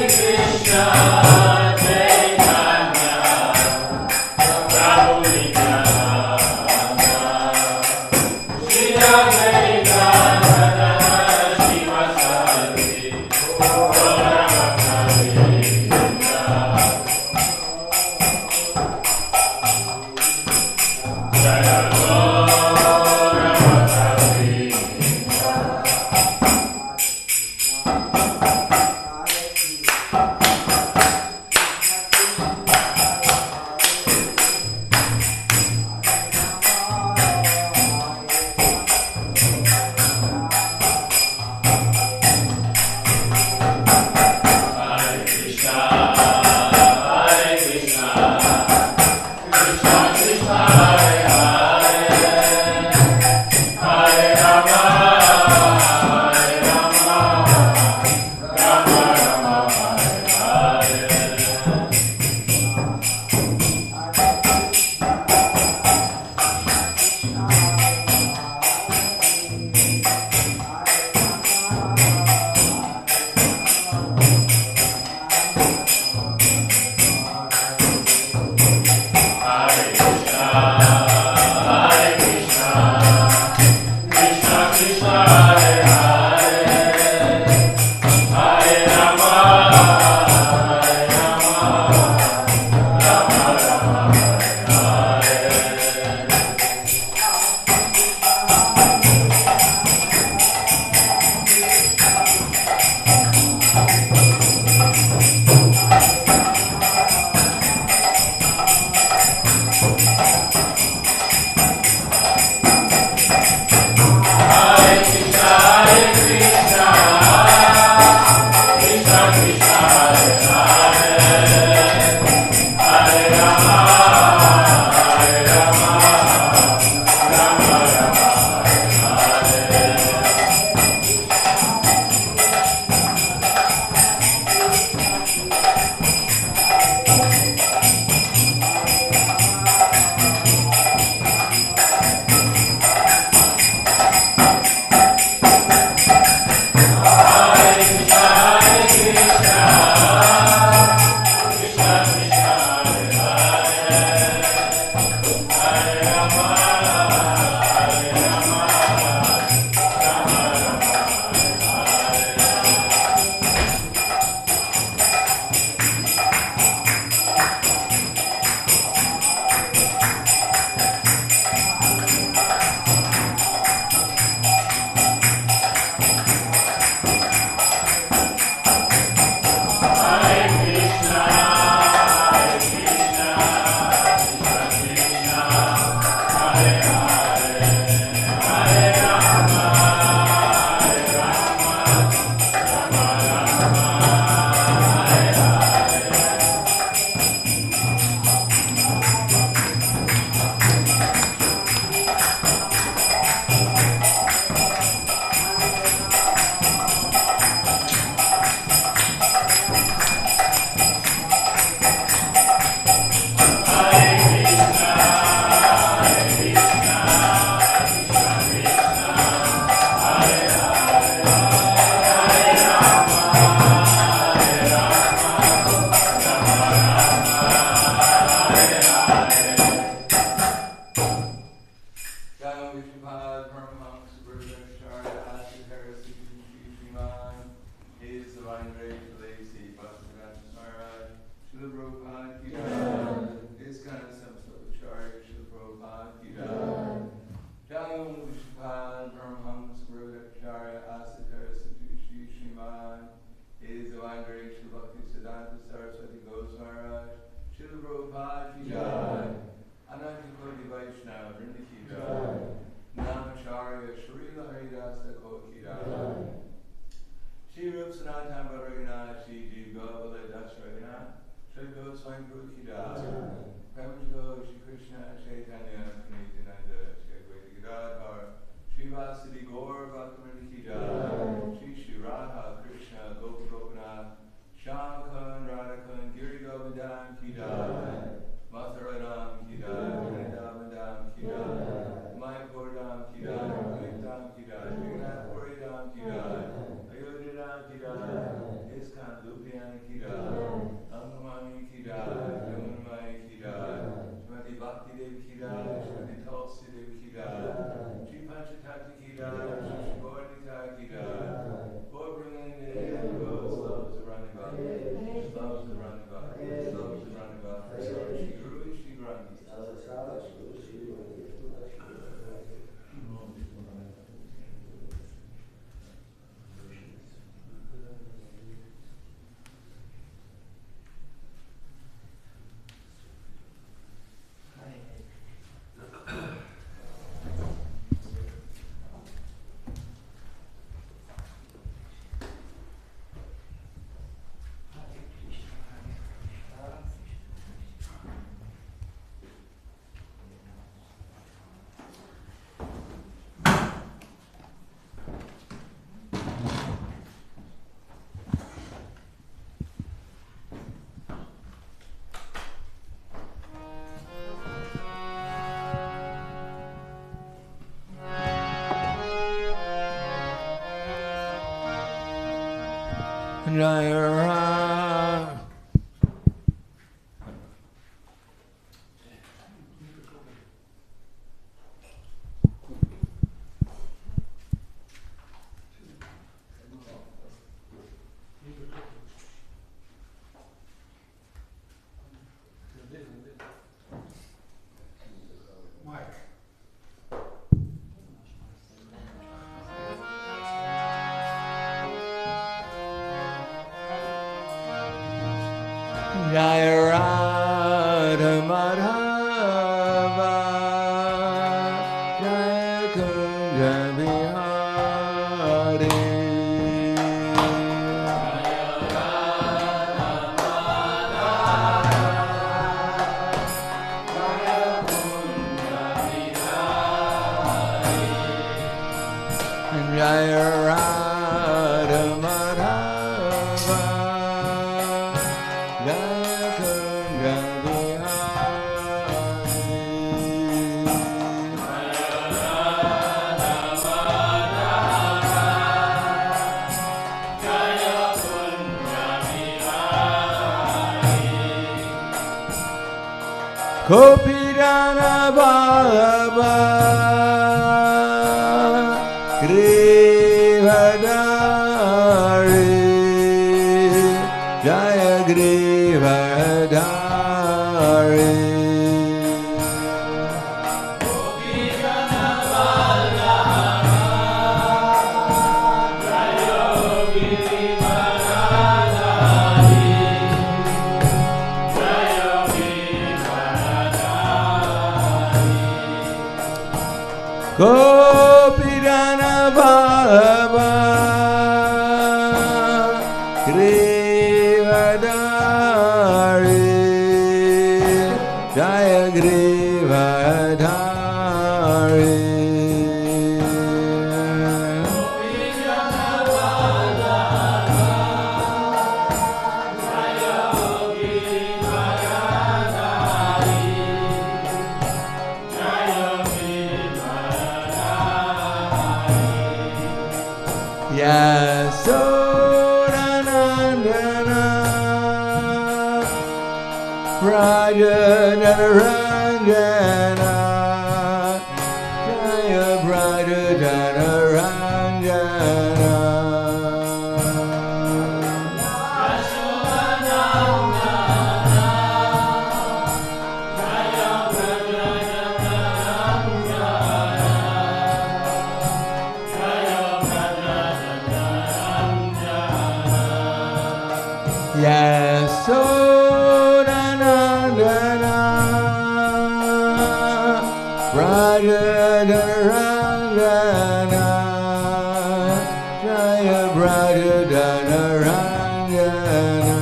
ISKCON Ljubljana hare-rama. Jaya Radha Madhava, Jaya Kunja Bihari. Jaya Radha Madhava, Jaya Kunja Bihari. Kopirana Baba Grivadari, Jaya Grivadari. Gopirana Baba Grivadari, Jaya Grivadari. Yasodanandana Brajadanarandana, Jaya Brajadanarandana. Yasodanandana Brajadanarandana, Jaya Brajadanarandana.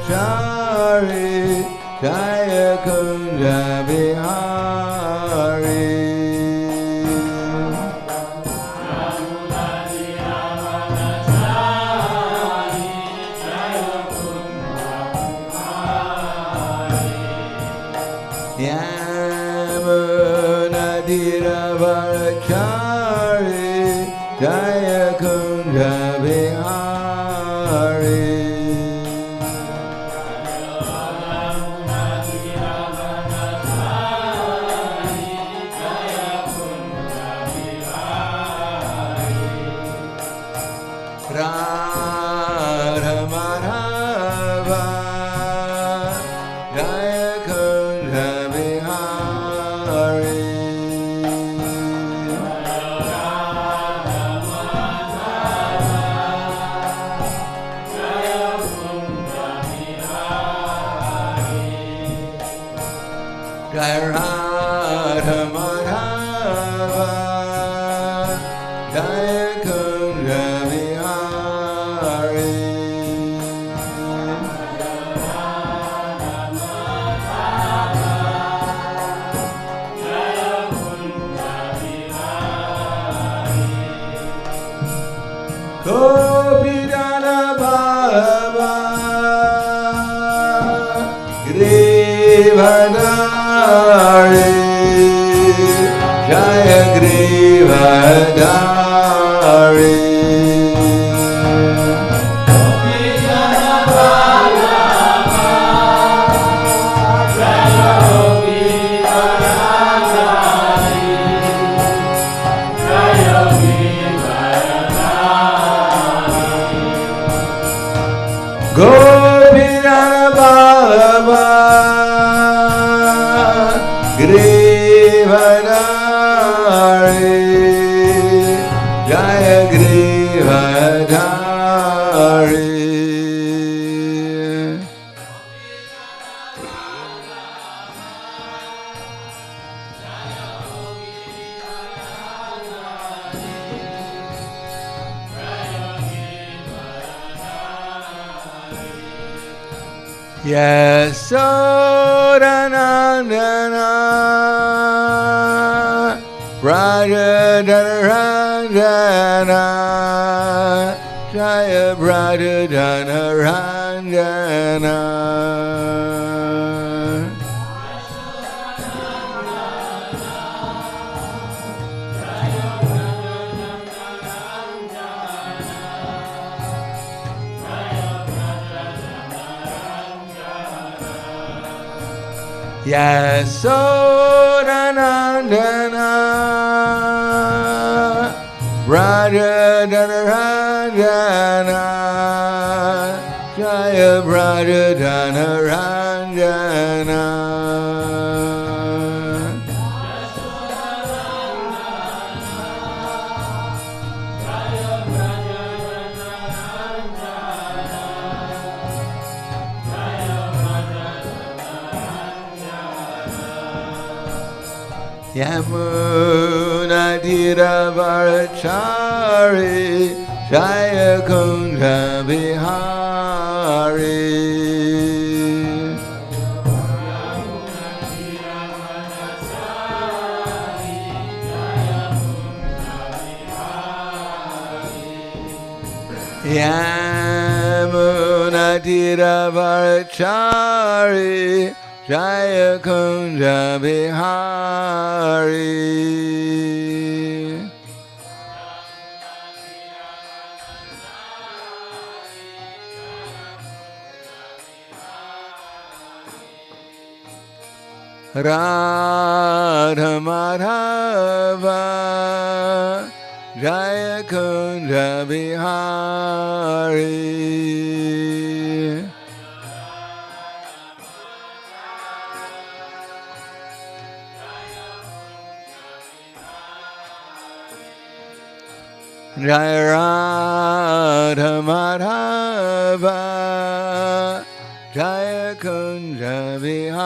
Yamunadiravachari, Jaya Kunja Bihari. Yamunadiravachari, Jaya Kunja Bihari. Radha Madhava, Jaya Kunja Bihari. Yasodanandana Brajadanarandana Jaya Brajadanarandana Yasodanandana Brajadanarandana Jaya Brajadanarandana Yamuna Tira Varachari Jaya Kunja Bihari Yamuna Tira Varachari Jaya Kunja Bihari Radha Madhava Jaya Kunja Bihari Jaya Radha Madhava Jaya Kunja Bihari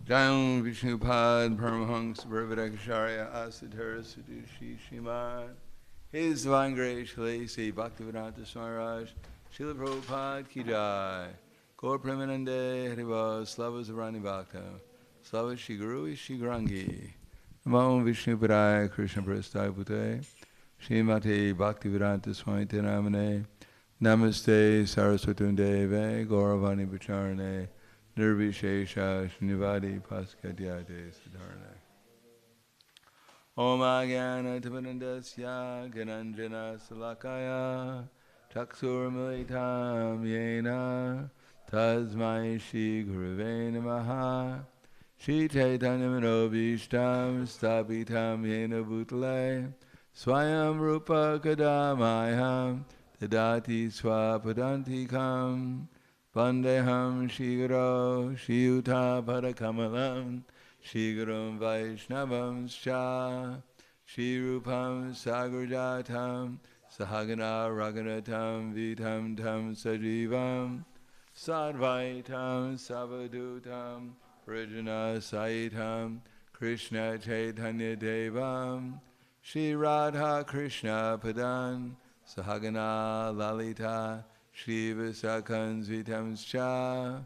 Jayam Vishnupad Paramahansa Brahmadakacharya Asadhara Sudushi Shimad His Divine Grace Sri Bhaktivedanta Swami Maharaj Srila Prabhupada Ki Jai Gaur Premanande Hariva Slava Zarani Bhakta Slava Shri Guru Shri Grangi Namo Vishnupadaya Krishna Prasthaya Pute Srimati Bhaktivedanta Swami Tenamane Namaste Saraswati Deve Gauravani Bacharane Nirvishesha Shnivadi Paskadyate Siddharane Om Agyana Tipanandasya Gananjana Salakaya Chaksur Militam Yena Tasmai Shri Guruve Namaha Shri Chaitanya Manobishtam Stapitam Yena Bhutale Swayam Rupa Kadamayam Tadati Swapadantikam Vandeham Shri Guru Shri Yuta Padakamalam Shri Gurum Vaishnavam Scha Shri Rupam Sagarjatam Sahagana Raganatam Vitam Tam Sajivam Sadvaitam Savadutam Prijana Saitam Krishna Chaitanya Devam Shri Radha Krishna Padan Sahagana Lalita Shri Visakan Vitam Scha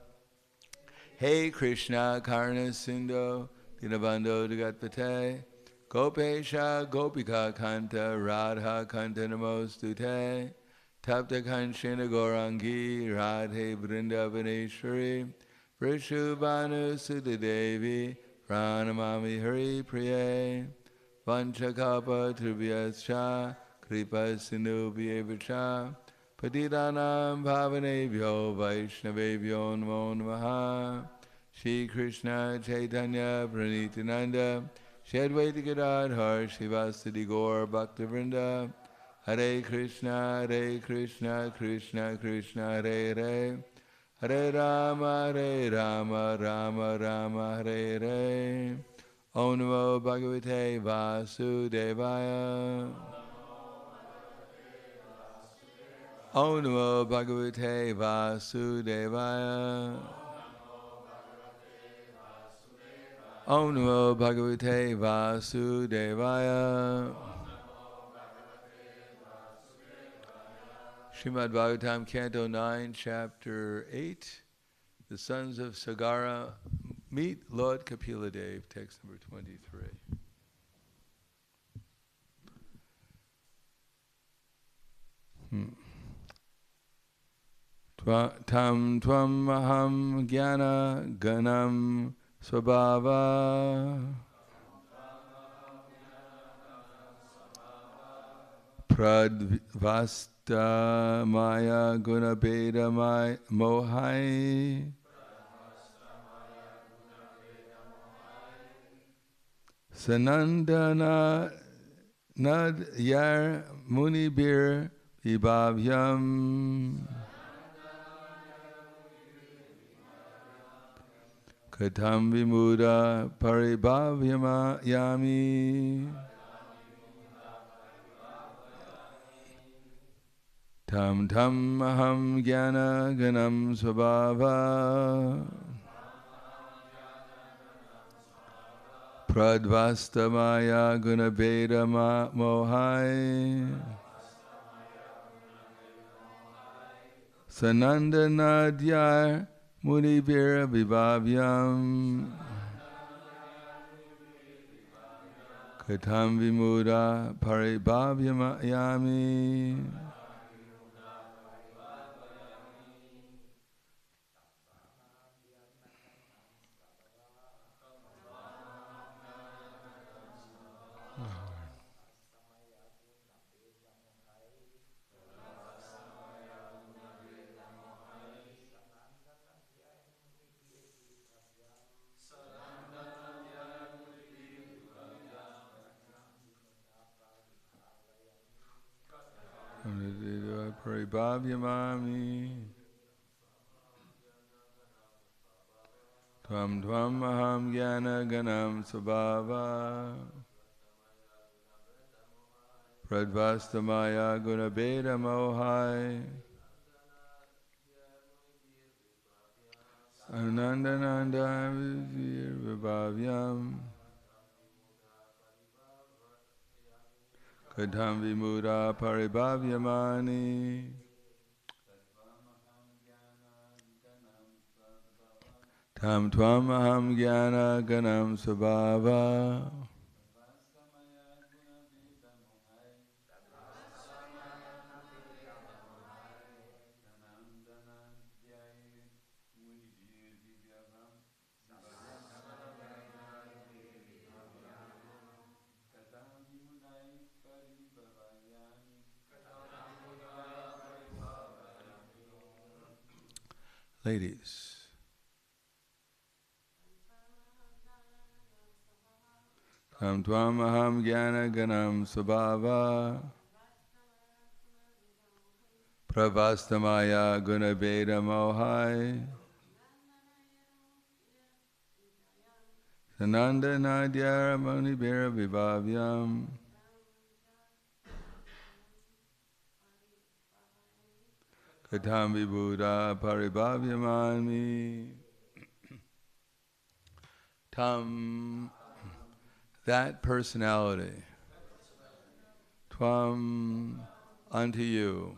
Hey Krishna Karna Sindhu Dinabando Dagatpate Gopesha Gopika Kanta Radha Kanta Namostute Tapta Kanchana Gorangi Radhe Vrindavaneshwari Vrishubhanu Sudadevi Pranamami Hari Priye Vanchakapa Trubhyascha Kripa Sindhu Vyevacha Patidanam Bhavanebhyo Vaishnavebhyo Namo Namaha Shri Krishna Chaitanya Pranitananda Shri Advaita Gadadhar Srivasadi Gaur Bhaktivinoda Hare Krishna Krishna Krishna Hare Hare Hare Rama Rama Rama Hare Hare Om Namo Bhagavate Vasudevaya Om Namo Bhagavate Vasudevaya Om Namo Bhagavate Vasudevaya Srimad Bhagavatam, Canto 9, Chapter 8, The Sons of Sagara meet Lord Kapila Dev, text number 23. Tam tvam aham jnana ganam svabhava pradvasta maya gunabheda mohai sanandana nadyar munibir vibhavyam katam vimuda paribhavyami tam tam aham jnana ganam svabhava pradvastamaya gunabheda mohai sanandanadyar munibhir vibhavyam katam vimuda paribhavyami paribhavyami tvam tvam aham jnana ganam svabhava pradvastamaya gunabheda mohai anandananda vibhavyam katam vimuda paribhavyamani tam tvam aham jnana ganam svabhava Ladies, tam tvam aham jnana ganam svabhava pravastamaya gunabheda mohai sanandanadyar munibhir vibhavyam katam vibhuda paribhavyamani tam, that personality, tvam, unto you,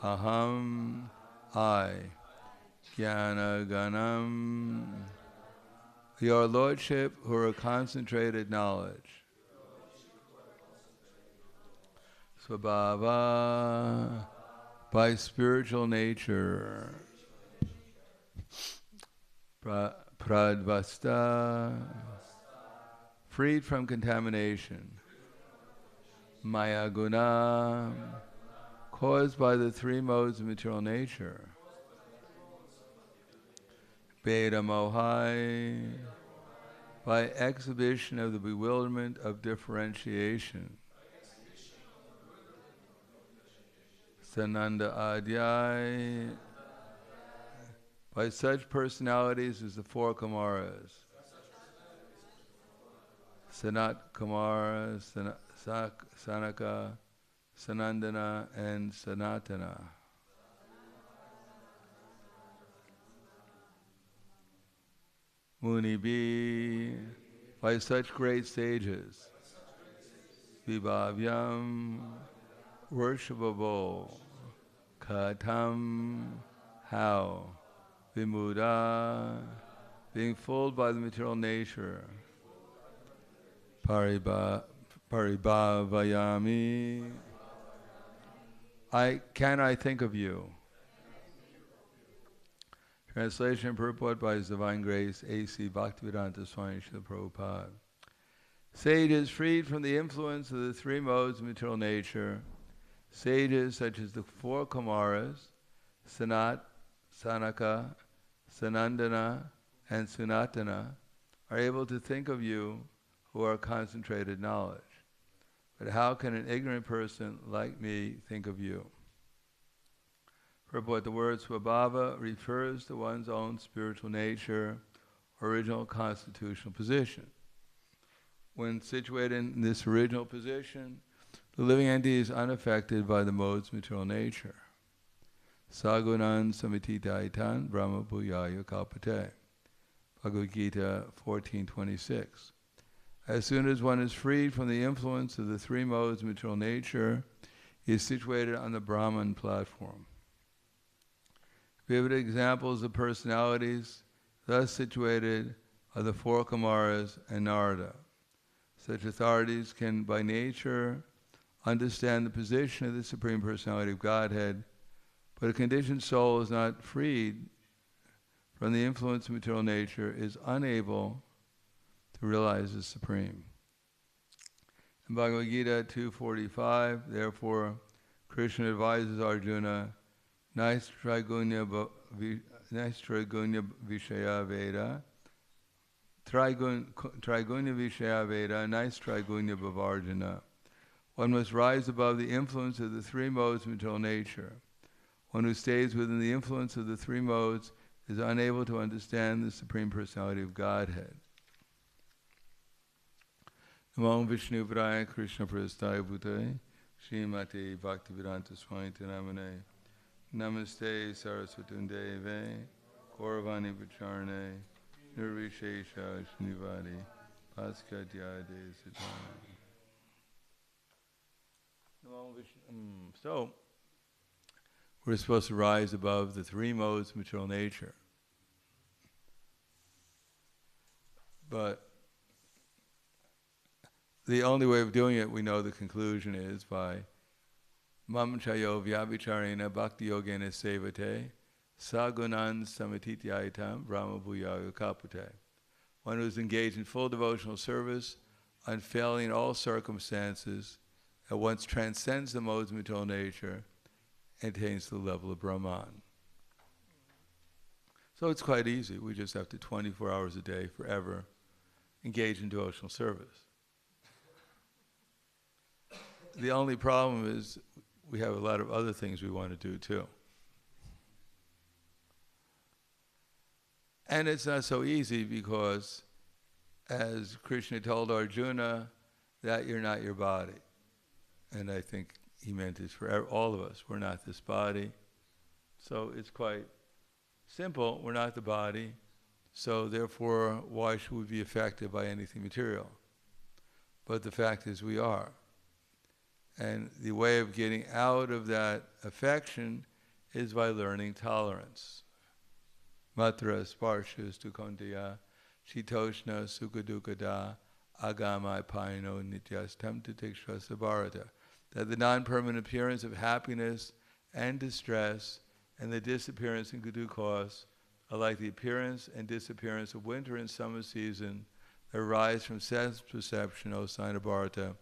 aham, I, jnana ganam, your lordship who are concentrated knowledge, svabhava, by spiritual nature, pradvasta, freed from contamination, maya guna, caused by the three modes of material nature, beta mohai, by exhibition of the bewilderment of differentiation, sananda adhyay, by such personalities as the four Kumaras, Sanat Kumara, Sanaka, Sanandana, and Sanatana. Muni B, by such great sages, Vibhavyam, worshipable, Katam, how, Vimuda, being fooled by the material nature, Paribhavayami, can I think of you? Translation and purport by His Divine Grace, A.C. Bhaktivedanta Swami Srila Prabhupada. Sages freed from the influence of the three modes of material nature, sages such as the four Kumaras, Sanat, Sanaka, Sanandana, and Sanatana, are able to think of you who are concentrated knowledge. But how can an ignorant person like me think of you? Purport: the word swabhava refers to one's own spiritual nature, original constitutional position. When situated in this original position, the living entity is unaffected by the modes of material nature. Sagunan samititaitan brahma bhuyaya kalpate. Bhagavad Gita 14:26. As soon as one is freed from the influence of the three modes of material nature, he is situated on the Brahman platform. Vivid examples of personalities thus situated are the four Kumaras and Narada. Such authorities can by nature understand the position of the Supreme Personality of Godhead, but a conditioned soul is not freed from the influence of material nature, is unable to realize the Supreme. In Bhagavad Gita 2:45, therefore, Krishna advises Arjuna, Naistragunya Vishaya Veda, Trigunya Vishaya Veda, Naistragunya Bhavarjana. One must rise above the influence of the three modes of material nature. One who stays within the influence of the three modes is unable to understand the Supreme Personality of Godhead. Namo Vishnu Padaya Krishna Prasthaya Bhutale Srimati Bhaktivedanta Swami Namane Namaste Saraswati Deve Gauravani Vacharane Nirvishesha Shnivadi Paskadyade Siddhana. So, we're supposed to rise above the three modes of material nature. But the only way of doing it, we know the conclusion is by Mam chayo vyabhicharena bhakti-yogena sevate sagunan samatityayitam brahma bhuyaya kapute. One who is engaged in full devotional service, unfailing in all circumstances, at once transcends the modes of material nature, and attains the level of Brahman. So it's quite easy. We just have to 24 hours a day, forever, engage in devotional service. The only problem is we have a lot of other things we want to do too. And it's not so easy because, as Krishna told Arjuna, that you're not your body. And I think he meant this for all of us. We're not this body. So it's quite simple. We're not the body. So therefore, why should we be affected by anything material? But the fact is we are. And the way of getting out of that affection is by learning tolerance. Matra sparshas tukondaya shitoshna sukadukada agamai paino nityastam titikshvasa bharata. that the non-permanent appearance of happiness and distress and the disappearance in due course are like the appearance and disappearance of winter and summer season that arise from sense perception, O sign of Bharata,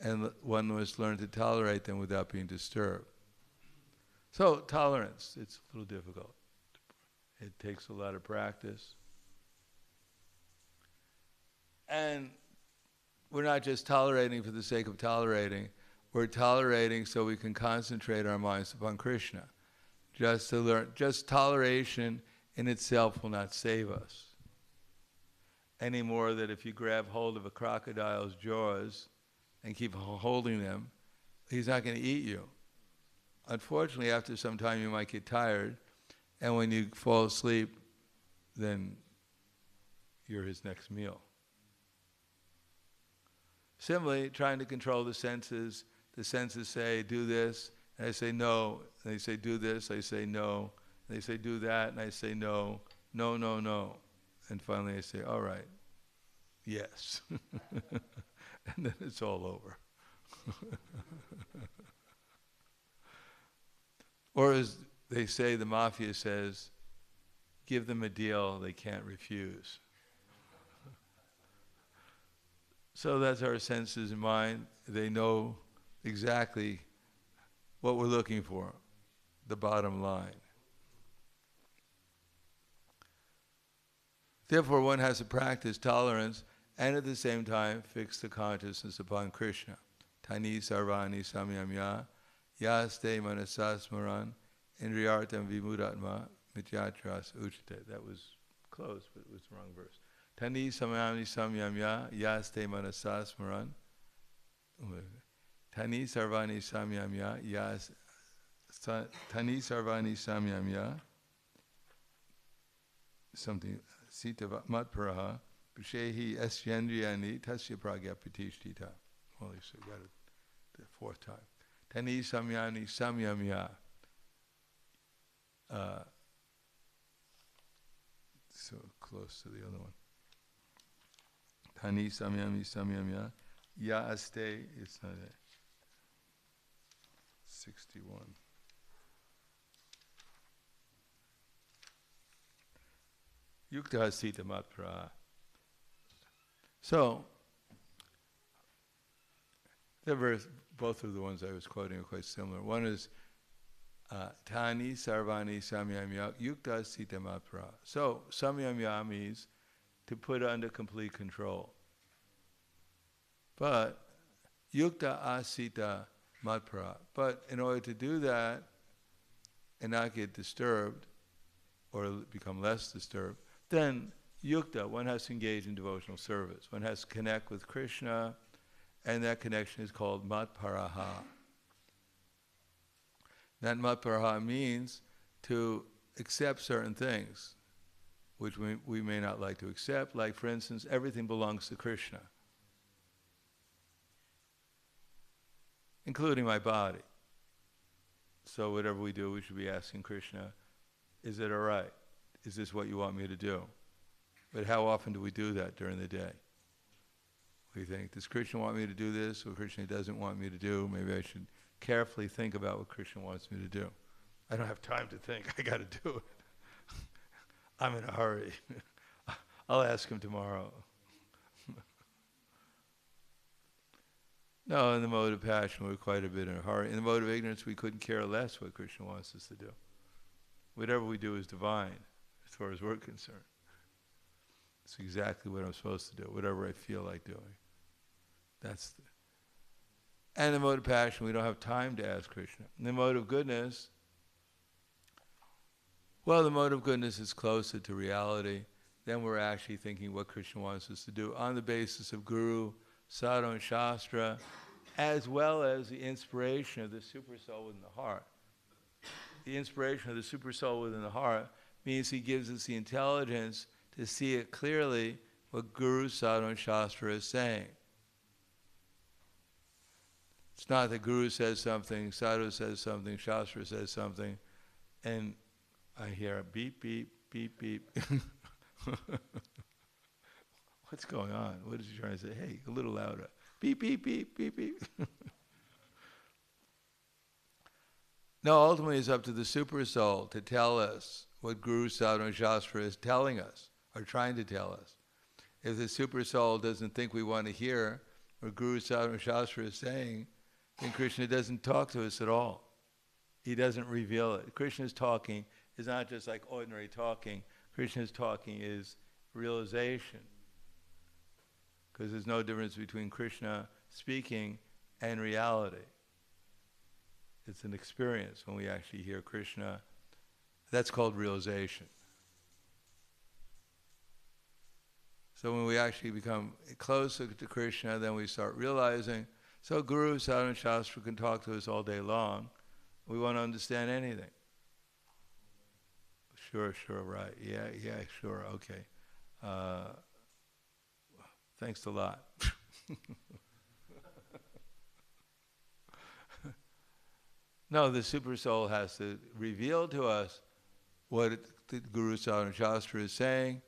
and one must learn to tolerate them without being disturbed. So, tolerance, it's a little difficult. It takes a lot of practice. And we're not just tolerating for the sake of tolerating, we're tolerating so we can concentrate our minds upon Krishna. Just to learn, just toleration in itself will not save us. Any more that if you grab hold of a crocodile's jaws and keep holding them, he's not going to eat you. Unfortunately, after some time you might get tired, and when you fall asleep, then you're his next meal. Similarly, trying to control the senses say, do this, and I say no, and they say do this, I say no, and they say do that, and I say no, no, no, no. And finally I say, all right, yes. And then it's all over. Or as they say, the mafia says, give them a deal they can't refuse. So that's our senses and mind. They know exactly what we're looking for, the bottom line. Therefore, one has to practice tolerance and at the same time fix the consciousness upon Krishna. Tani sarvani samyamya yaste manasasmaran indriyartam vimudatma mityatras uchite. That was close, but it was the wrong verse. Tani samyamni samyamya yaste manasasmaran. Tani sarvani samyamya yas. Tani sarvani samyamya. Something. Sita matparaha. Vishehi esyendriyani tasya pragya pratishtita. Well, so got it the fourth time. Tani samyani samyamya. So close to the other one. Tani samyami samyamya. Ya aste, it's not it. 61. Yukta sita matpara. So, the verse, both of the ones I was quoting are quite similar. One is Tani sarvani samyamya yukta sita matpara. So, samyamya means to put under complete control. But yukta asita matpara. But in order to do that and not get disturbed or become less disturbed, then yukta, one has to engage in devotional service. One has to connect with Krishna, and that connection is called matparaha. That matparaha means to accept certain things, which we may not like to accept. Like, for instance, everything belongs to Krishna, including my body. So whatever we do, we should be asking Krishna, is it all right? Is this what you want me to do? But how often do we do that during the day? We think, does Krishna want me to do this, or Krishna doesn't want me to do? Maybe I should carefully think about what Krishna wants me to do. I don't have time to think. I got to do it. I'm in a hurry. I'll ask him tomorrow. No, in the mode of passion, we're quite a bit in a hurry. In the mode of ignorance, we couldn't care less what Krishna wants us to do. Whatever we do is divine, as far as we're concerned. It's exactly what I'm supposed to do, whatever I feel like doing. And the mode of passion, we don't have time to ask Krishna. In the mode of goodness, well, the mode of goodness is closer to reality. Then we're actually thinking what Krishna wants us to do on the basis of Guru, Sadhu, and Shastra, as well as the inspiration of the super soul within the heart. The inspiration of the super soul within the heart means he gives us the intelligence to see it clearly what Guru, Sadhu, and Shastra is saying. It's not that Guru says something, Sadhu says something, Shastra says something, and I hear a beep, beep, beep, beep. What's going on? What is he trying to say? Hey, a little louder. Beep, beep, beep, beep, beep. No, ultimately it's up to the super soul to tell us what Guru, Sadhana, and Shastra is telling us, or trying to tell us. If the super soul doesn't think we want to hear what Guru, Sadhana, and Shastra is saying, then Krishna doesn't talk to us at all. He doesn't reveal it. Krishna's talking is not just like ordinary talking. Krishna's talking is realization. Because there's no difference between Krishna speaking and reality. It's an experience when we actually hear Krishna. That's called realization. So when we actually become closer to Krishna, then we start realizing, so Guru, Sadhana, and Shastra can talk to us all day long. We won't understand anything. Sure, right. Yeah, sure, okay. Thanks a lot. No, the super soul has to reveal to us what the Guru, Sadhana, and Shastra is saying,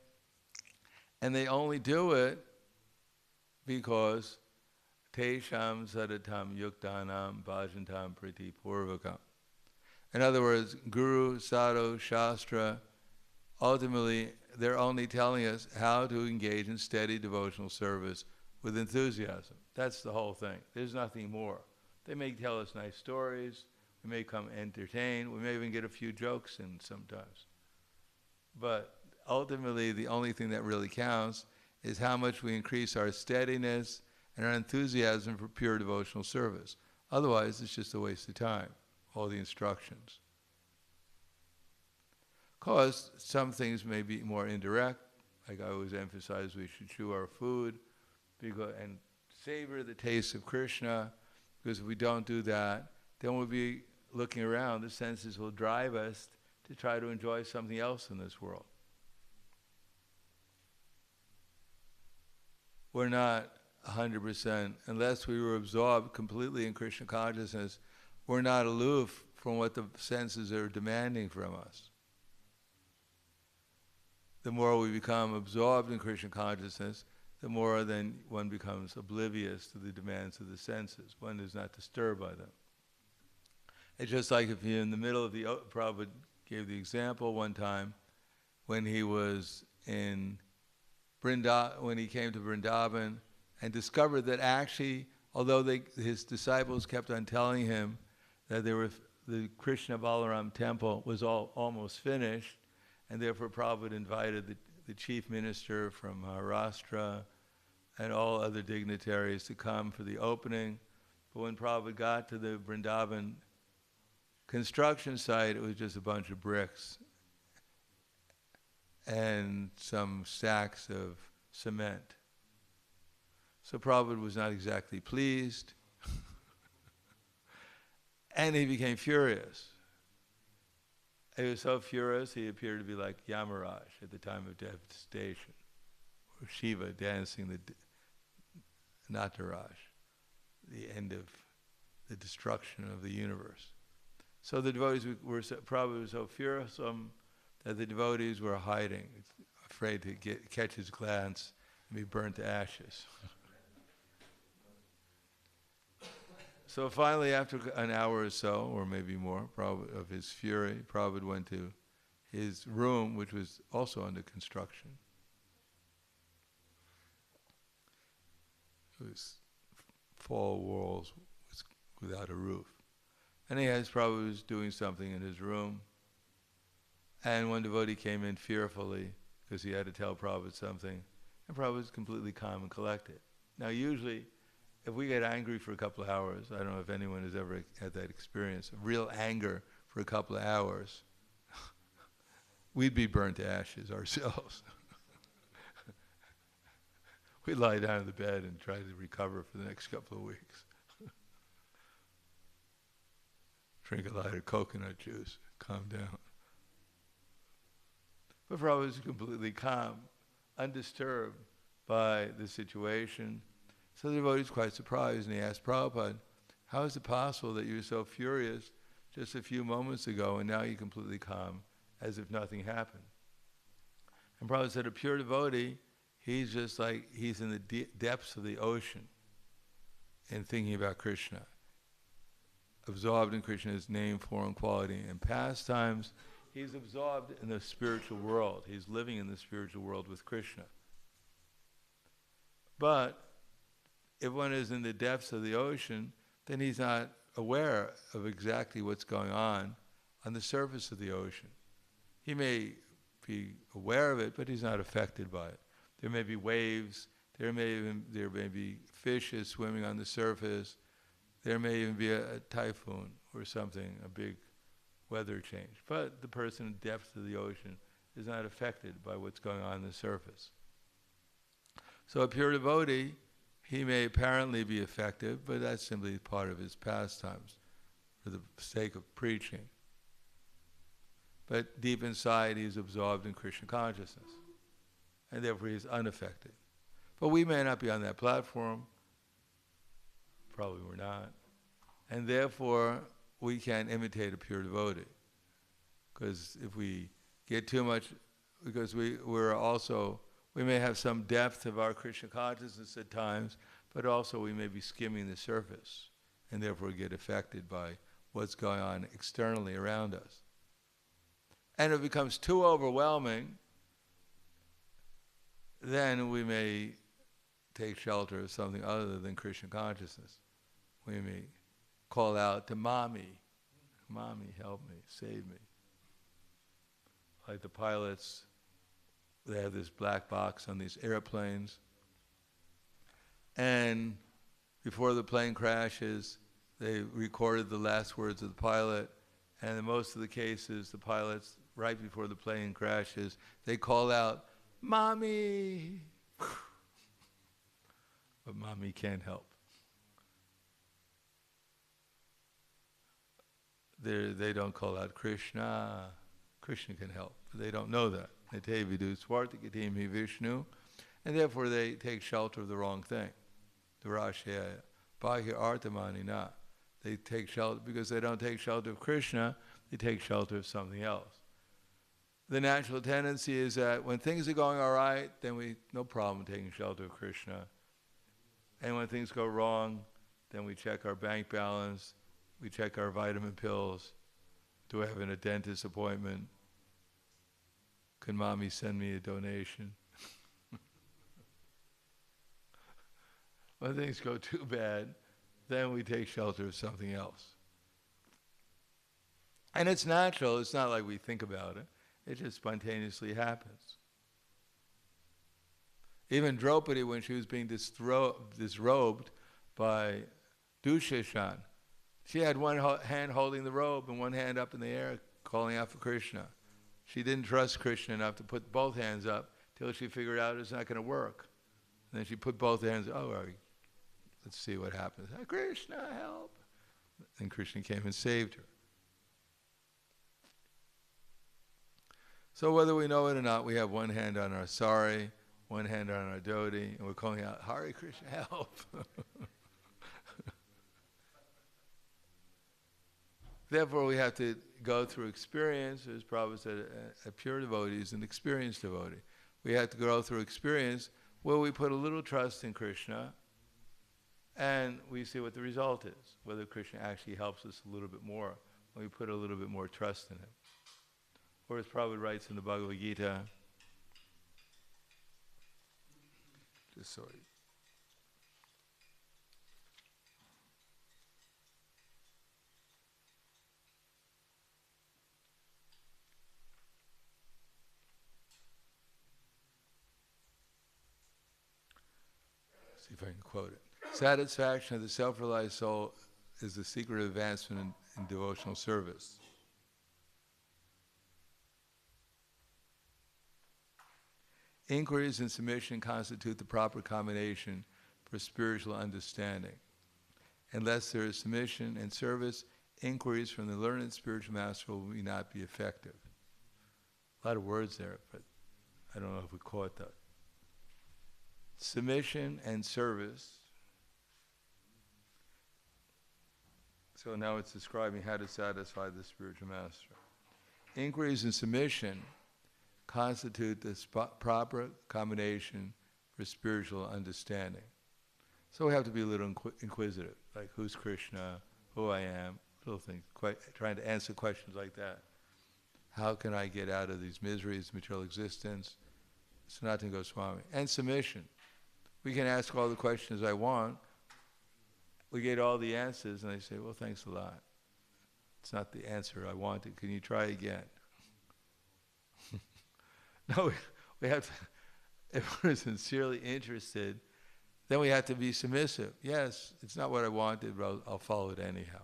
and they only do it because Tesham Sadatam Yuktanam Bhajantam Priti Purvakam. In other words, Guru, Sadhu, Shastra, ultimately, they're only telling us how to engage in steady devotional service with enthusiasm. That's the whole thing. There's nothing more. They may tell us nice stories. We may come entertained. We may even get a few jokes in sometimes. But ultimately, the only thing that really counts is how much we increase our steadiness and our enthusiasm for pure devotional service. Otherwise, it's just a waste of time, all the instructions. Of course, some things may be more indirect. Like I always emphasize, we should chew our food and savor the taste of Krishna, because if we don't do that, then we'll be looking around. The senses will drive us to try to enjoy something else in this world. We're not 100%, unless we were absorbed completely in Krishna consciousness, we're not aloof from what the senses are demanding from us. The more we become absorbed in Krishna consciousness, the more then one becomes oblivious to the demands of the senses. One is not disturbed by them. It's just like if you're in the middle of the... Prabhupada gave the example one time when he was in when he came to Vrindavan and discovered that actually, although his disciples kept on telling him that the Krishna Balaram temple was almost finished, and therefore Prabhupada invited the chief minister from Maharashtra and all other dignitaries to come for the opening. But when Prabhupada got to the Vrindavan construction site, it was just a bunch of bricks and some stacks of cement. So Prabhupada was not exactly pleased, and he became furious. He was so furious, he appeared to be like Yamaraj at the time of devastation, or Shiva dancing the Nataraj, the end of the destruction of the universe. So the devotees Prabhupada was so fearsome that the devotees were hiding, afraid to catch his glance and be burnt to ashes. So finally, after an hour or so, or maybe more, of his fury, Prabhupada went to his room, which was also under construction. It was four walls without a roof. And Prabhupada was doing something in his room, and one devotee came in fearfully because he had to tell Prabhupada something, and Prabhupada was completely calm and collected. Now usually, if we get angry for a couple of hours, I don't know if anyone has ever had that experience, of real anger for a couple of hours, we'd be burnt to ashes ourselves. We'd lie down in the bed and try to recover for the next couple of weeks. Drink a lot of coconut juice, calm down. But Prabhupada was completely calm, undisturbed by the situation. So the devotee was quite surprised, and he asked Prabhupada, how is it possible that you were so furious just a few moments ago and now you're completely calm, as if nothing happened? And Prabhupada said, a pure devotee, he's just like, he's in the depths of the ocean and thinking about Krishna. absorbed in Krishna's name, form, quality, and pastimes. He's absorbed in the spiritual world. He's living in the spiritual world with Krishna. But if one is in the depths of the ocean, then he's not aware of exactly what's going on the surface of the ocean. He may be aware of it, but he's not affected by it. There may be waves, there may be fishes swimming on the surface, there may even be a typhoon or something, a big weather change. But the person in the depths of the ocean is not affected by what's going on the surface. So a pure devotee, he may apparently be effective, but that's simply part of his pastimes for the sake of preaching. But deep inside, he's absorbed in Krishna consciousness, and therefore he's unaffected. But we may not be on that platform, probably we're not, and therefore we can't imitate a pure devotee. Because if we get too much, because we may have some depth of our Krishna consciousness at times, but also we may be skimming the surface, and therefore get affected by what's going on externally around us. And if it becomes too overwhelming, then we may take shelter of something other than Krishna consciousness. We may call out to Mommy, Mommy, help me, save me. Like the pilots, they have this black box on these airplanes, and before the plane crashes, they recorded the last words of the pilot, and in most of the cases, the pilots, right before the plane crashes, they call out, Mommy! But Mommy can't help. They don't call out Krishna. Krishna can help, but they don't know that. Nete vidu swartikatimi Vishnu, and therefore they take shelter of the wrong thing. Durashaya, bahya artamani na. They take shelter, because they don't take shelter of Krishna, they take shelter of something else. The natural tendency is that when things are going all right, then no problem taking shelter of Krishna. And when things go wrong, then we check our bank balance, we check our vitamin pills. Do I have a dentist appointment? Can Mommy send me a donation? When things go too bad, then we take shelter of something else. And it's natural, it's not like we think about it. It just spontaneously happens. Even Draupadi, when she was being disrobed by Dushashan, she had one hand holding the robe and one hand up in the air calling out for Krishna. She didn't trust Krishna enough to put both hands up till she figured out it's not going to work. And then she put both hands, let's see what happens. Krishna, help! And Krishna came and saved her. So whether we know it or not, we have one hand on our sari, one hand on our dhoti, and we're calling out, Hare Krishna, help! Therefore, we have to go through experience. As Prabhupada said, a pure devotee is an experienced devotee. We have to go through experience where we put a little trust in Krishna, and we see what the result is, whether Krishna actually helps us a little bit more when we put a little bit more trust in him. Or as Prabhupada writes in the Bhagavad Gita, see if I can quote it. Satisfaction of the self-realized soul is the secret of advancement in devotional service. Inquiries and submission constitute the proper combination for spiritual understanding. Unless there is submission and service, inquiries from the learned spiritual master will not be effective. A lot of words there, but I don't know if we caught that. Submission and service. So now it's describing how to satisfy the spiritual master. Inquiries and submission constitute the proper combination for spiritual understanding. So we have to be a little inquisitive, like who's Krishna, who I am, little things, trying to answer questions like that. How can I get out of these miseries, material existence? Sanatana Goswami. And submission. We can ask all the questions I want. We get all the answers, and I say, well, thanks a lot. It's not the answer I wanted. Can you try again? No, we have to, if we're sincerely interested, then we have to be submissive. Yes, it's not what I wanted, but I'll follow it anyhow.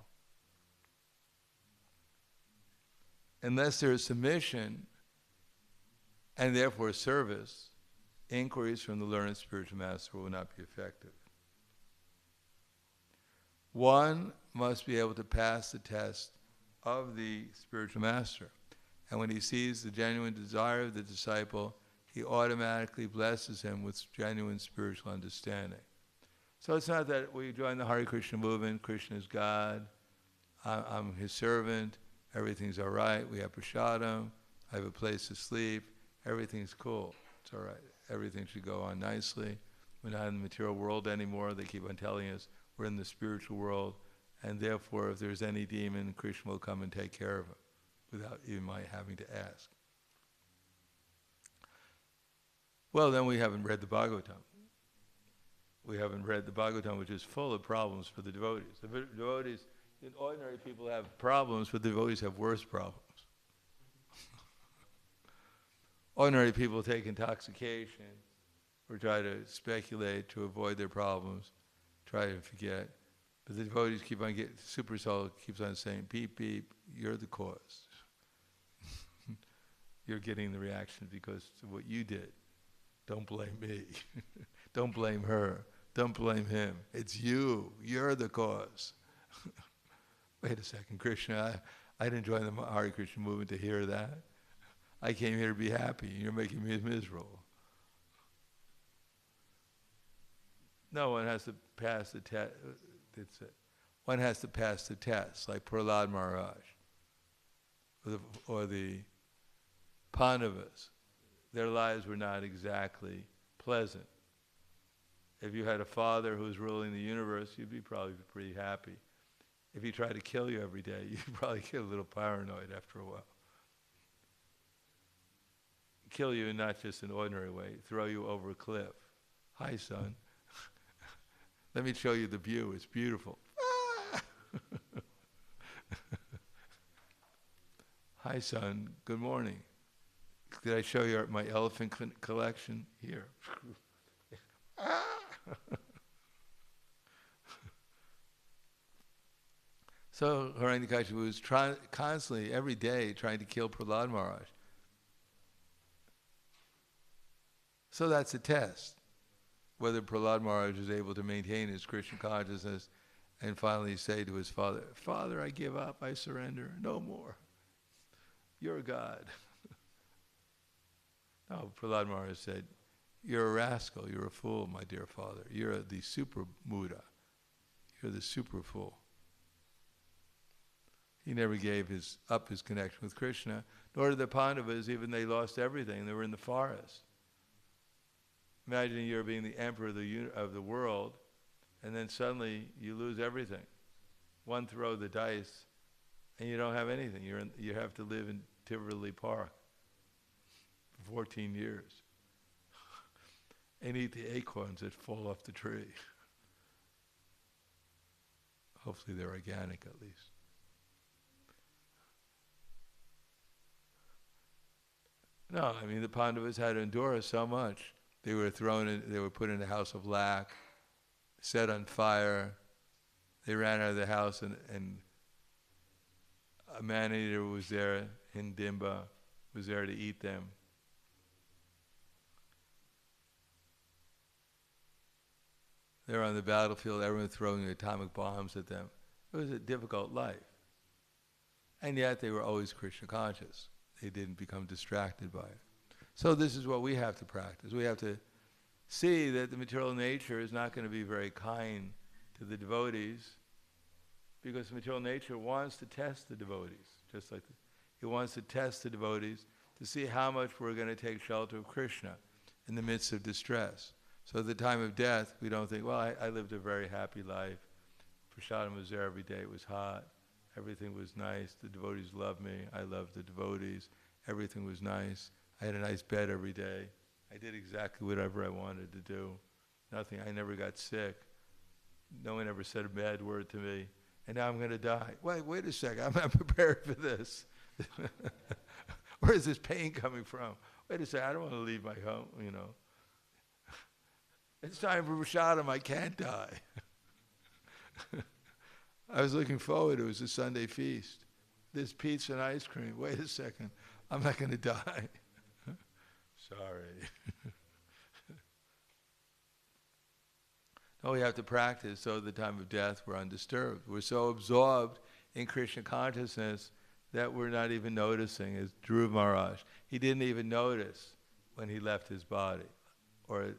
Unless there is submission, and therefore service, inquiries from the learned spiritual master will not be effective. One must be able to pass the test of the spiritual master. And when he sees the genuine desire of the disciple, he automatically blesses him with genuine spiritual understanding. So it's not that we join the Hare Krishna movement, Krishna is God, I'm his servant, everything's all right, we have prasadam, I have a place to sleep, everything's cool, it's all right, everything should go on nicely. We're not in the material world anymore, they keep on telling us we're in the spiritual world, and therefore if there's any demon, Krishna will come and take care of him, without even my having to ask. Well, then we haven't read the Bhagavatam. We haven't read the Bhagavatam, which is full of problems for the devotees. The devotees, ordinary people have problems, but the devotees have worse problems. Ordinary people take intoxication or try to speculate to avoid their problems, try to forget. But the devotees keep on getting, super soul keeps on saying, beep, beep, you're the cause. You're getting the reaction because of what you did. Don't blame me. Don't blame her. Don't blame him. It's you. You're the cause. Wait a second, Krishna, I didn't join the Hare Krishna movement to hear that. I came here to be happy. You're making me miserable. No, one has to pass the test. That's it. One has to pass the test, like Prahlad Maharaj, or the Pandavas. Their lives were not exactly pleasant. If you had a father who was ruling the universe, you'd be probably pretty happy. If he tried to kill you every day, you'd probably get a little paranoid after a while. Kill you in not just an ordinary way, throw you over a cliff. Hi, son. Let me show you the view. It's beautiful. Hi, son. Good morning. Did I show you my elephant collection? Here. So Hiranyakashipu was constantly, every day, trying to kill Prahlad Maharaj. So that's a test, whether Prahlad Maharaj is able to maintain his Krishna consciousness and finally say to his father, Father, I give up, I surrender, no more. You're God. No, Prahlad Maharaj said, you're a rascal, you're a fool, my dear father. You're the super Buddha. You're the super fool. He never gave up his connection with Krishna, nor did the Pandavas, even they lost everything. They were in the forest. Imagine you're being the emperor of the world, and then suddenly you lose everything. One throw of the dice, and you don't have anything. You have to live in Tivoli Park for 14 years and eat the acorns that fall off the tree. Hopefully they're organic at least. No, I mean the Pandavas had to endure so much. They were put in a house of lac, set on fire. They ran out of the house, and a man-eater was there, Hindimba, was there to eat them. They were on the battlefield, everyone throwing atomic bombs at them. It was a difficult life. And yet they were always Krishna conscious. They didn't become distracted by it. So this is what we have to practice. We have to see that the material nature is not going to be very kind to the devotees, because the material nature wants to test the devotees, just like it wants to test the devotees to see how much we're going to take shelter of Krishna in the midst of distress. So at the time of death, we don't think, well, I lived a very happy life. Prasadam was there every day, it was hot. Everything was nice. The devotees loved me. I loved the devotees. Everything was nice. I had a nice bed every day. I did exactly whatever I wanted to do. Nothing. I never got sick. No one ever said a bad word to me. And now I'm going to die. Wait a second. I'm not prepared for this. Where is this pain coming from? Wait a second. I don't want to leave my home, you know. It's time for Prasadam. I can't die. I was looking forward. It was a Sunday feast. There's pizza and ice cream. Wait a second. I'm not going to die. Sorry. No, we have to practice so at the time of death we're undisturbed. We're so absorbed in Krishna consciousness that we're not even noticing. As Dhruva Maharaj, he didn't even notice when he left his body. Or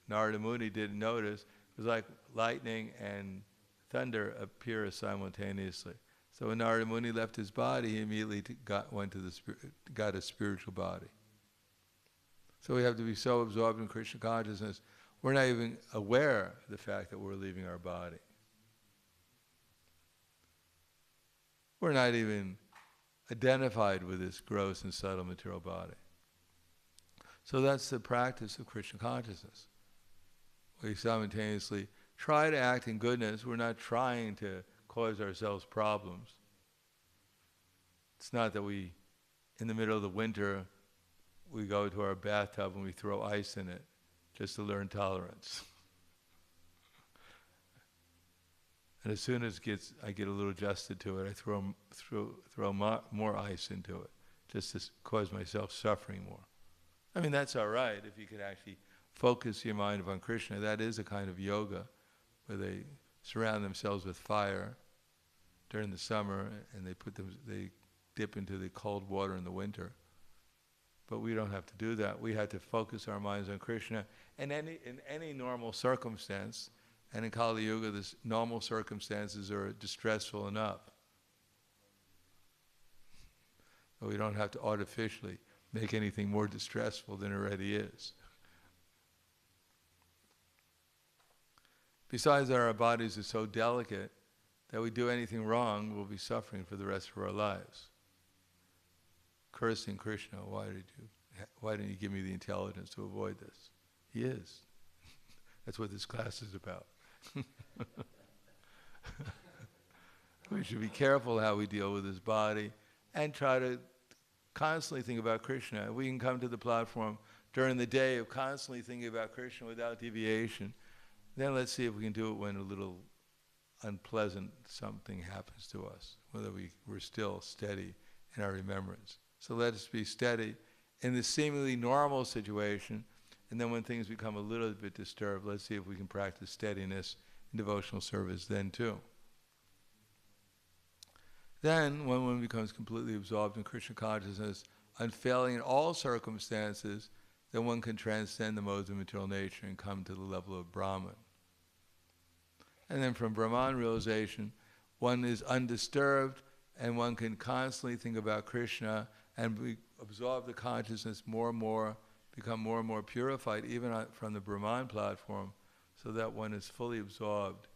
Narada Muni didn't notice. It was like lightning and thunder appear simultaneously. So when Narada Muni left his body, he immediately got a spiritual body. So we have to be so absorbed in Krishna consciousness, we're not even aware of the fact that we're leaving our body. We're not even identified with this gross and subtle material body. So that's the practice of Krishna consciousness. We simultaneously try to act in goodness. We're not trying to cause ourselves problems. It's not that we, in the middle of the winter, we go to our bathtub and we throw ice in it just to learn tolerance. And as soon as I get a little adjusted to it, I throw more ice into it, just to cause myself suffering more. I mean, that's all right if you can actually focus your mind upon Krishna. That is a kind of yoga where they surround themselves with fire during the summer and they dip into the cold water in the winter. But we don't have to do that. We have to focus our minds on Krishna. And in any normal circumstance, and in Kali Yuga, this normal circumstances are distressful enough. But we don't have to artificially make anything more distressful than it already is. Besides that, our bodies are so delicate that we do anything wrong, we'll be suffering for the rest of our lives. Cursing Krishna, why didn't you give me the intelligence to avoid this? He is. That's what this class is about. We should be careful how we deal with this body and try to constantly think about Krishna. If we can come to the platform during the day of constantly thinking about Krishna without deviation, then let's see if we can do it when a little unpleasant something happens to us, whether we're still steady in our remembrance. So let us be steady in this seemingly normal situation, and then when things become a little bit disturbed, let's see if we can practice steadiness in devotional service then too. Then, when one becomes completely absorbed in Krishna consciousness, unfailing in all circumstances, then one can transcend the modes of material nature and come to the level of Brahman. And then from Brahman realization, one is undisturbed and one can constantly think about Krishna and absorb the consciousness more and more, become more and more purified, even from the Brahman platform, so that one is fully absorbed.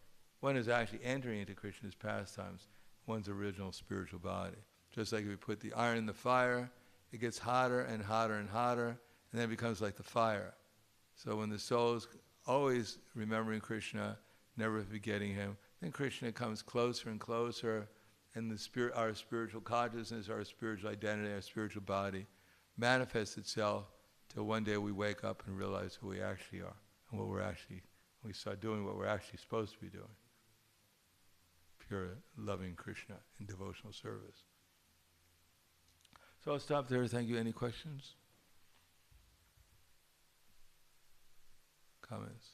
One is actually entering into Krishna's pastimes, one's original spiritual body. Just like if we put the iron in the fire, it gets hotter and hotter and hotter, and then it becomes like the fire. So when the soul is always remembering Krishna, never forgetting him, then Krishna comes closer and closer, and our spiritual consciousness, our spiritual identity, our spiritual body manifests itself till one day we wake up and realize who we actually are and we start doing what we're actually supposed to be doing. Pure loving Krishna in devotional service. So I'll stop there. Thank you. Any questions? Comments?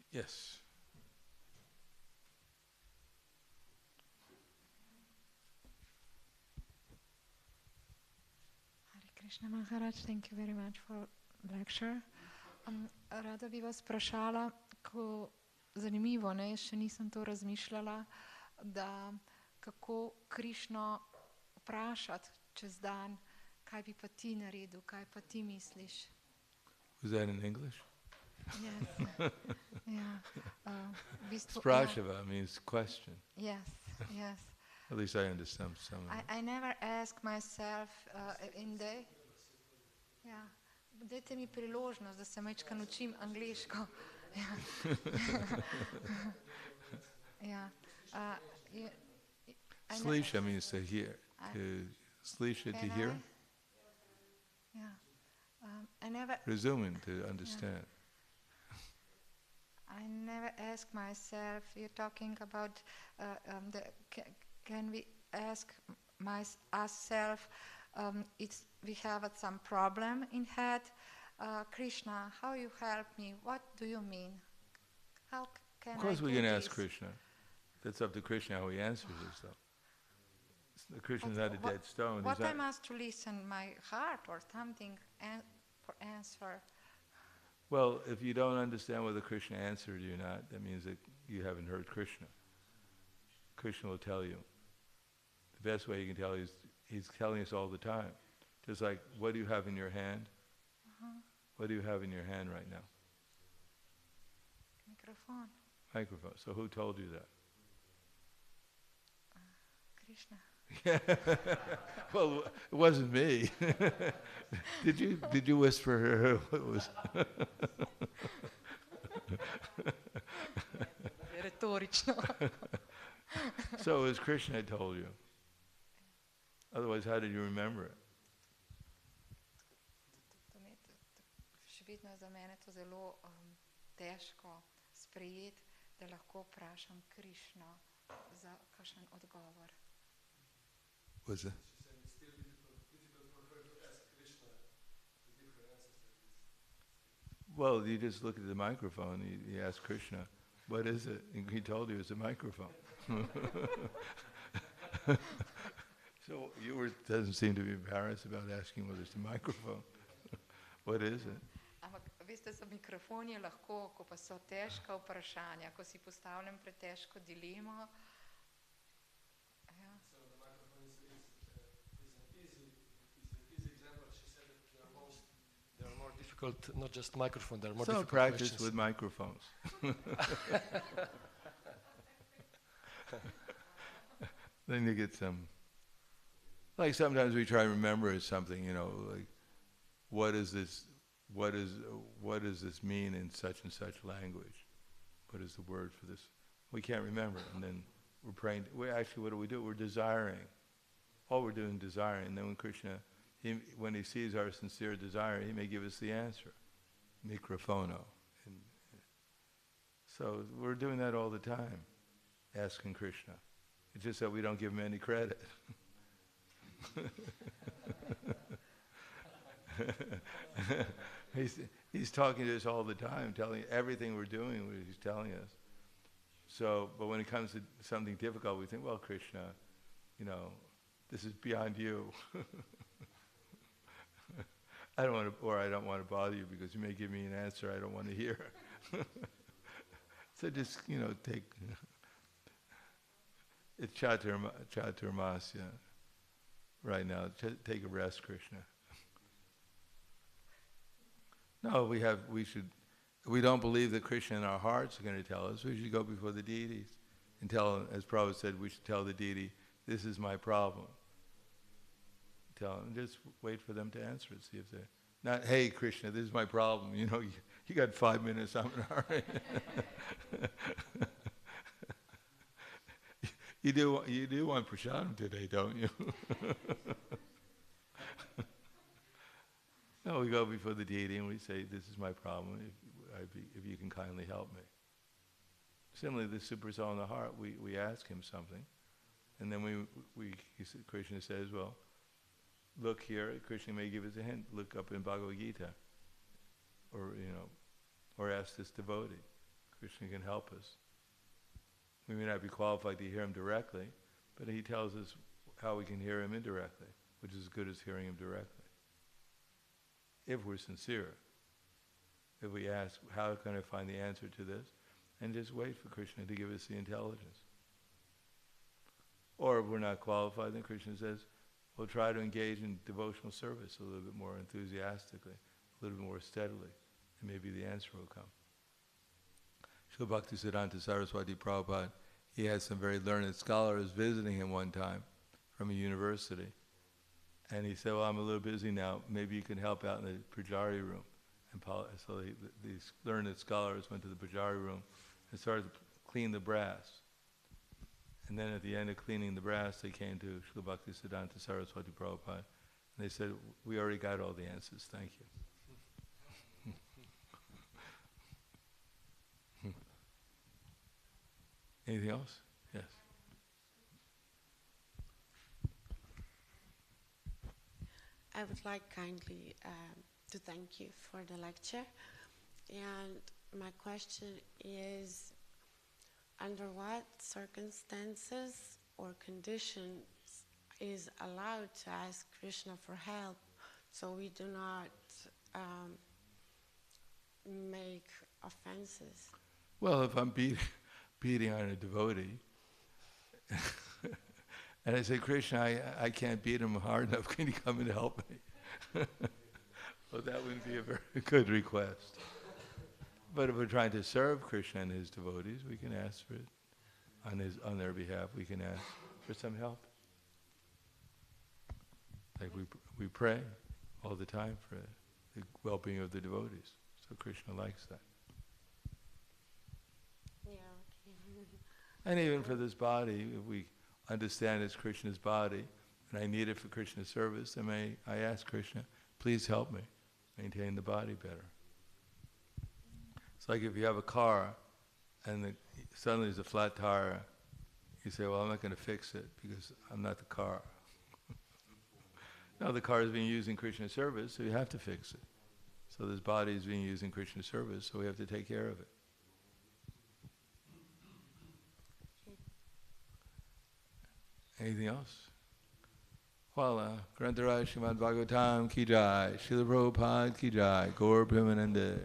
Yes. Hare Krishna Maharaj, thank you very much for lecture. Rada bi vas vprašala, zanimivo, ne, jaz še nisem to razmišljala, da kako Krišno vprašati čez dan, kaj bi pa ti naredil, kaj pa ti misliš. Was that in English? Yes. Yeah. Sprashava means question. Yes, yes. At least I understand some of it. I never ask myself in the... Ja. Dajte mi priložnost, da se majčka naučim angliško. Ja. Ja. Slisha means to hear. Slisha, to hear. Yeah. I never... Resuming, to understand. I never ask myself, you're talking about can we ask ourselves, we have some problem in head, Krishna, how you help me? What do you mean? How can I do this? Of course we can ask Krishna. That's up to Krishna how he answers it, though. Krishna's not a dead stone. What I must to listen my heart or something for answer? Well, if you don't understand whether Krishna answered you or not, that means that you haven't heard Krishna. Krishna will tell you. The best way you can tell you is he's telling us all the time. Just like, what do you have in your hand? What do you have in your hand right now? Microphone. Microphone. So who told you that? Krishna. Well, it wasn't me. Did you whisper her? It was. So it was Krishna told you. Otherwise, how did you remember it? Še vedno za mene to zelo težko sprejeti, da lahko vprašam Krishno za kakšen odgovor. Was it? It's still difficult for her to ask Krishna to give her answers like this. Well, you just look at the microphone, you ask Krishna, what is it? And he told you it's a microphone. So doesn't seem to be embarrassed about asking whether it's a microphone. What is it? Ampak veste, za mikrofon je lahko, ko pa so težka vprašanja, ko si postavljam pretežko dilemo. So the microphone is an easy example. She said that there are more difficult, not just microphone, there are more difficult practice questions. with microphones. Then you get some, like sometimes we try to remember something, like what does this mean in such and such language? What is the word for this? We can't remember, and then we're praying. What do? We're desiring. All we're doing is desiring. And then when Krishna, when he sees our sincere desire, he may give us the answer. Microphono. So we're doing that all the time, asking Krishna. It's just that we don't give him any credit. He's talking to us all the time, telling everything we're doing, he's telling us. So, but when it comes to something difficult, we think, well, Krishna, this is beyond you. I don't want to bother you because you may give me an answer I don't want to hear. So just, take. It's Chaturmasya right now. Take a rest, Krishna. No, we don't believe that Krishna in our hearts are going to tell us. We should go before the deities and tell, as Prabhupada said, we should tell the deity, this is my problem. Tell them, just wait for them to answer it. See if they're not, hey Krishna, this is my problem. You got 5 minutes, I'm in a hurry. You do want prasadam today, don't you? No, we go before the deity and we say, this is my problem, if you can kindly help me. Similarly, the super soul in the heart, we ask him something, and then Krishna says, well, look here, Krishna may give us a hint, look up in Bhagavad Gita, or ask this devotee. Krishna can help us. We may not be qualified to hear him directly, but he tells us how we can hear him indirectly, which is as good as hearing him directly. If we're sincere, if we ask, how can I find the answer to this? And just wait for Krishna to give us the intelligence. Or if we're not qualified, then Krishna says, we'll try to engage in devotional service a little bit more enthusiastically, a little bit more steadily, and maybe the answer will come. Srila Bhaktisiddhanta Saraswati Prabhupada, he had some very learned scholars visiting him one time from a university. And he said, well, I'm a little busy now. Maybe you can help out in the pujari room. And so these learned scholars went to the pujari room and started to clean the brass. And then at the end of cleaning the brass, they came to Srila Bhaktisiddhanta Saraswati Prabhupada. And they said, we already got all the answers, thank you. Anything else? Yes. I would like kindly to thank you for the lecture. And my question is, under what circumstances or conditions is allowed to ask Krishna for help so we do not make offenses? Well, if I'm beating on a devotee, and I say, Krishna, I can't beat him hard enough, can you come and help me? Well, that wouldn't be a very good request. But if we're trying to serve Krishna and his devotees, we can ask for it. On their behalf, we can ask for some help. Like we pray all the time for the well-being of the devotees. So Krishna likes that. Yeah, okay. And even for this body, if we understand it's Krishna's body, and I need it for Krishna's service, then I ask Krishna, please help me maintain the body better. It's like if you have a car, and suddenly there's a flat tire, you say, well, I'm not going to fix it, because I'm not the car. No, the car is being used in Krishna's service, so you have to fix it. So this body is being used in Krishna's service, so we have to take care of it. Anything else? Wala, Grantaraj Srimad Bhagavatam ki jai, Srila Prabhupada ki jai, Gaur Premanande.